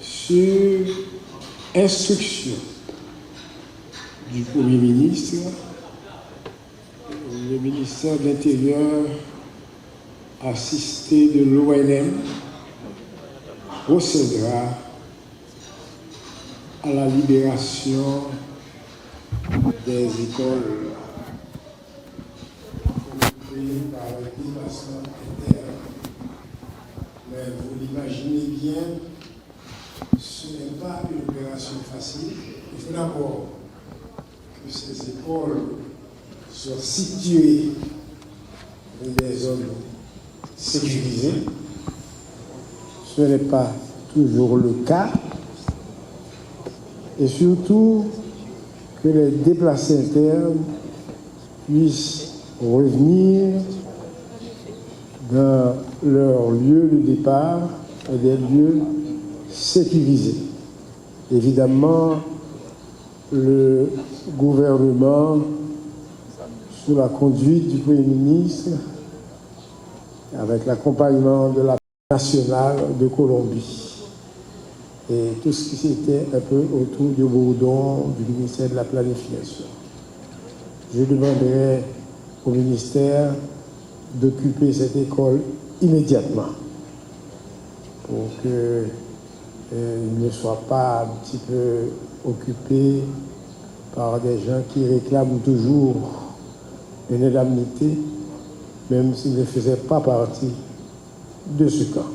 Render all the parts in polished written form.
sur instruction du Premier ministre, le ministère de l'Intérieur, assisté de l'ONM, procédera à la libération des écoles par le déplacement interne. Mais vous l'imaginez bien, ce n'est pas une opération facile. Il faut d'abord que ces écoles soient situées dans des zones sécurisées. Ce n'est pas toujours le cas. Et surtout, que les déplacés internes puissent revenir dans leur lieu de départ et des lieux sécurisés. Évidemment, le gouvernement, sous la conduite du Premier ministre, avec l'accompagnement de la nationale de Colombie, et tout ce qui était un peu autour du bourdon du ministère de la Planification. Je demanderai au ministère d'occuper cette école immédiatement pour qu'elle ne soit pas un petit peu occupée par des gens qui réclament toujours une indemnité, même s'ils ne faisaient pas partie de ce camp.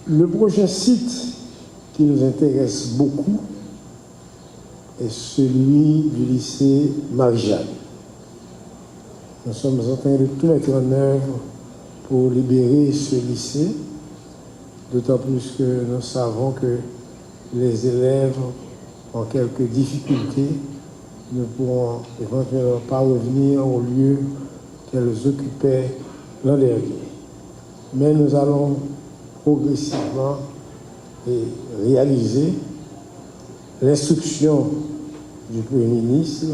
Le prochain site qui nous intéresse beaucoup est celui du lycée Marie-Jeanne. Nous sommes en train de tout mettre en œuvre pour libérer ce lycée, d'autant plus que nous savons que les élèves ont quelques difficultés, ne pourront éventuellement pas revenir au lieu qu'elles occupaient l'an dernier. Mais nous allons progressivement et réaliser l'instruction du Premier ministre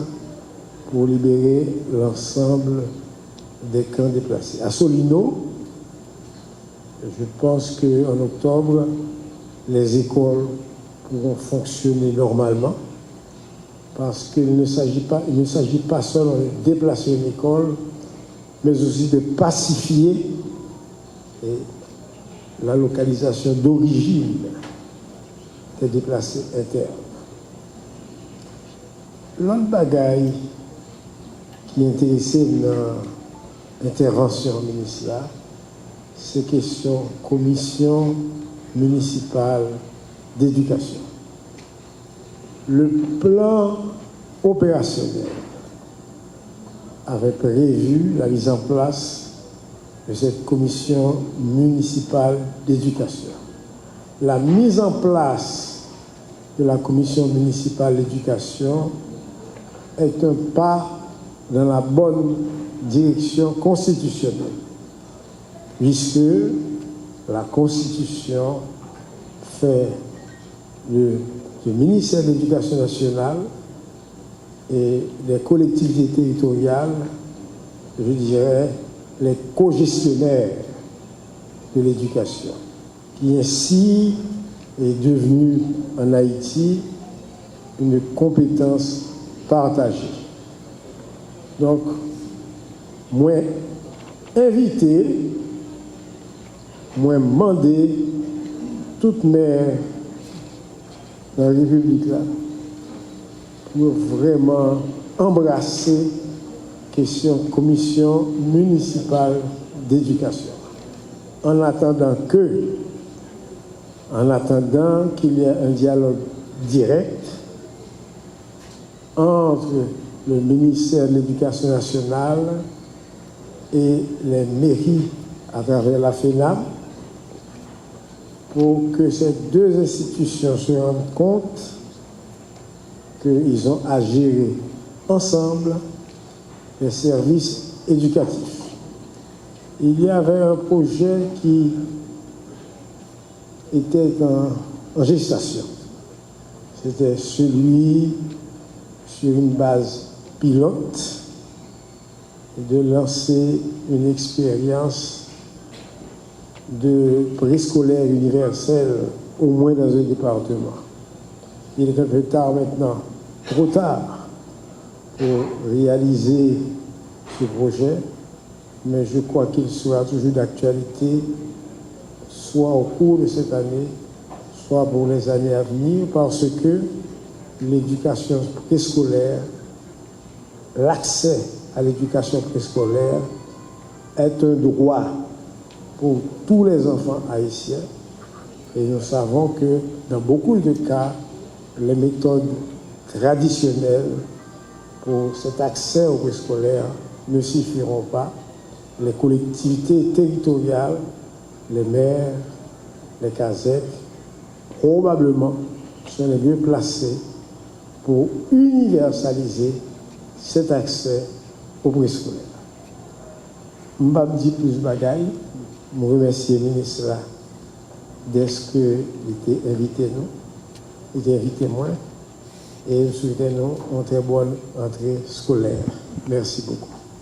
pour libérer l'ensemble des camps déplacés. À Solino, je pense qu'en octobre, les écoles pourront fonctionner normalement parce qu'il ne s'agit pas seulement de déplacer une école, mais aussi de pacifier la localisation d'origine des déplacés internes. L'autre bagaille qui intéressait dans l'intervention ministère, c'est question commission municipale d'éducation. Le plan opérationnel avait prévu la mise en place de cette commission municipale d'éducation. La mise en place de la commission municipale d'éducation est un pas dans la bonne direction constitutionnelle, puisque la Constitution fait du ministère de l'Éducation nationale et des collectivités territoriales, je dirais, les co-gestionnaires de l'éducation, qui ainsi est devenu en Haïti une compétence partagée. Donc, moi, inviter, moi, demander toutes mères dans la République là pour vraiment embrasser question commission municipale d'éducation. En attendant qu'il y ait un dialogue direct entre le ministère de l'Éducation nationale et les mairies à travers la FENAM pour que ces deux institutions se rendent compte qu'ils ont à gérer ensemble les services éducatifs. Il y avait un projet qui était en gestation. C'était celui sur une base pilote de lancer une expérience de préscolaire universel, au moins dans un département. Il est un peu tard maintenant, trop tard, pour réaliser ce projet, mais je crois qu'il sera toujours d'actualité, soit au cours de cette année, soit pour les années à venir, parce que l'éducation préscolaire, l'accès à l'éducation préscolaire est un droit pour tous les enfants haïtiens. Et nous savons que dans beaucoup de cas, les méthodes traditionnelles pour cet accès au préscolaire ne suffiront pas. Les collectivités territoriales, les maires, les casettes, probablement sont les mieux placés pour universaliser cet accès au préscolaire. Je ne vais pas dire plus de bagailles. Je remercie le ministre là d'être qu'il était invité nous, il était invité moi, et je souhaite nous une très bonne rentrée scolaire. Merci beaucoup.